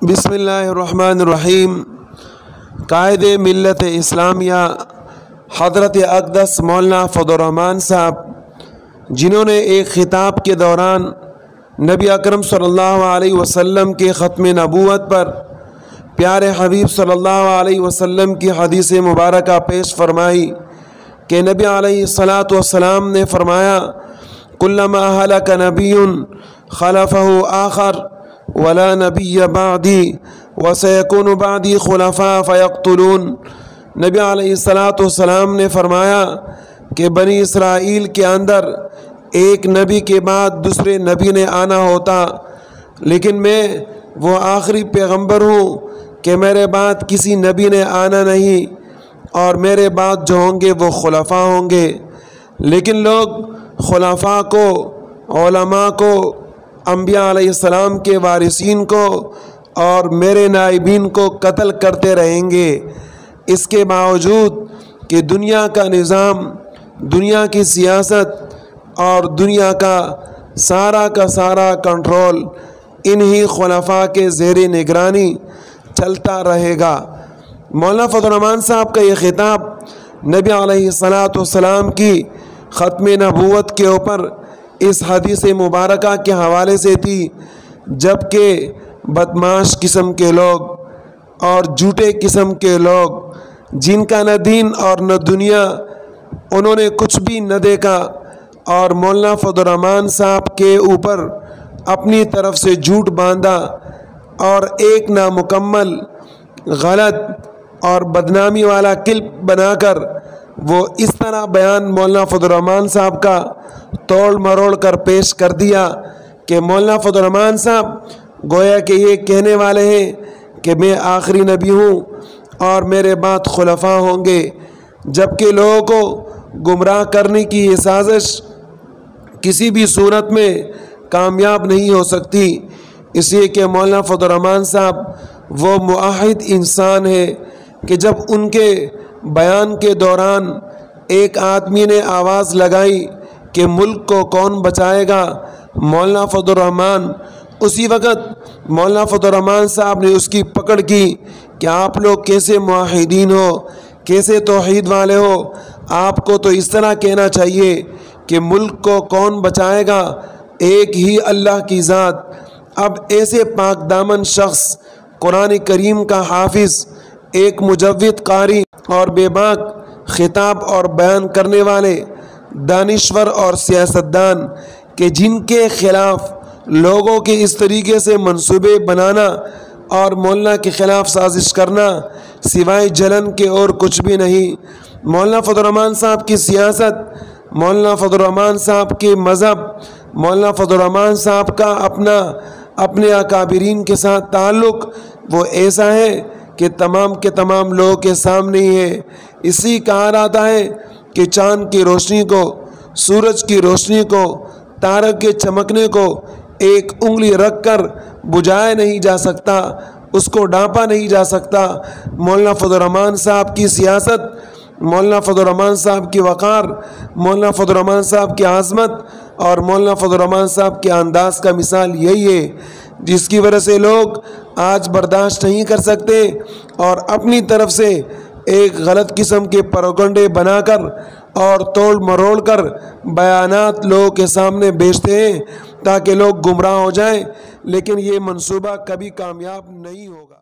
بسم اللہ الرحمن الرحیم۔ قائد ملت اسلامیہ حضرت اقدس مولانا فضل الرحمان صاحب، جنہوں نے ایک خطاب کے دوران نبی اکرم صلی اللہ علیہ وسلم کے ختم نبوت پر پیارے حبیب صلی اللہ علیہ وسلم کی حدیث مبارکہ پیش فرمائی کہ نبی علیہ الصلاۃ والسلام نے فرمایا، کلما ہلک نبی خلفہ آخر ولا نبی بعدی وسیکون بعدی خلفاء فیقتلون۔ نبی علیہ الصلاۃ والسلام نے فرمایا کہ بنی اسرائیل کے اندر ایک نبی کے بعد دوسرے نبی نے آنا ہوتا، لیکن میں وہ آخری پیغمبر ہوں کہ میرے بعد کسی نبی نے آنا نہیں، اور میرے بعد جو ہوں گے وہ خلفاء ہوں گے۔ لیکن لوگ خلفاء کو، علماء کو، انبیاء علیہ السلام کے وارثین کو اور میرے نائبین کو قتل کرتے رہیں گے، اس کے باوجود کہ دنیا کا نظام، دنیا کی سیاست اور دنیا کا سارا کنٹرول انہی خلفاء کے زیر نگرانی چلتا رہے گا۔ مولانا فضل الرحمان صاحب کا یہ خطاب نبی علیہ الصلاۃ والسلام کی ختم نبوت کے اوپر اس حدیث مبارکہ کے حوالے سے تھی، جبکہ بدمعاش قسم کے لوگ اور جھوٹے قسم کے لوگ، جن کا نہ دین اور نہ دنیا، انہوں نے کچھ بھی نہ دیکھا، اور مولانا فضل الرحمان صاحب کے اوپر اپنی طرف سے جھوٹ باندھا اور ایک نامکمل، غلط اور بدنامی والا کلپ بنا کر وہ اس طرح بیان مولانا فضل الرحمان صاحب کا توڑ مروڑ کر پیش کر دیا کہ مولانا فضل الرحمان صاحب گویا کہ یہ کہنے والے ہیں کہ میں آخری نبی ہوں اور میرے بعد خلفاء ہوں گے، جبکہ لوگوں کو گمراہ کرنے کی یہ سازش کسی بھی صورت میں کامیاب نہیں ہو سکتی، اس لیے کہ مولانا فضل الرحمان صاحب وہ معاہد انسان ہے کہ جب ان کے بیان کے دوران ایک آدمی نے آواز لگائی کہ ملک کو کون بچائے گا، مولانا فضل الرحمان اسی وقت مولانا فضل الرحمان صاحب نے اس کی پکڑ کی کہ آپ لوگ کیسے معاہدین ہو، کیسے توحید والے ہو، آپ کو تو اس طرح کہنا چاہیے کہ ملک کو کون بچائے گا، ایک ہی اللہ کی ذات۔ اب ایسے پاک دامن شخص، قرآن کریم کا حافظ، ایک مجود قاری اور بے باک خطاب اور بیان کرنے والے دانشور اور سیاستدان کہ جن کے خلاف لوگوں کے اس طریقے سے منصوبے بنانا اور مولانا کے خلاف سازش کرنا سوائے جلن کے اور کچھ بھی نہیں۔ مولانا فضل الرحمان صاحب کی سیاست، مولانا فضل الرحمان صاحب کے مذہب، مولانا فضل الرحمان صاحب کا اپنے اکابرین کے ساتھ تعلق وہ ایسا ہے کہ تمام کے تمام لوگوں کے سامنے ہی ہے۔ اسی کہا جاتا ہے کہ چاند کی روشنی کو، سورج کی روشنی کو، تارک کے چمکنے کو ایک انگلی رکھ کر بجھایا نہیں جا سکتا، اس کو ڈھانپا نہیں جا سکتا۔ مولانا فضل الرحمان صاحب کی سیاست، مولانا فضل الرحمان صاحب کی وقار، مولانا فضل الرحمان صاحب کی عظمت اور مولانا فضل الرحمان صاحب کے انداز کا مثال یہی ہے، جس کی وجہ سے لوگ آج برداشت نہیں کر سکتے اور اپنی طرف سے ایک غلط قسم کے پروگنڈے بنا کر اور توڑ مروڑ کر بیانات لوگوں کے سامنے بیچتے ہیں تاکہ لوگ گمراہ ہو جائیں، لیکن یہ منصوبہ کبھی کامیاب نہیں ہوگا۔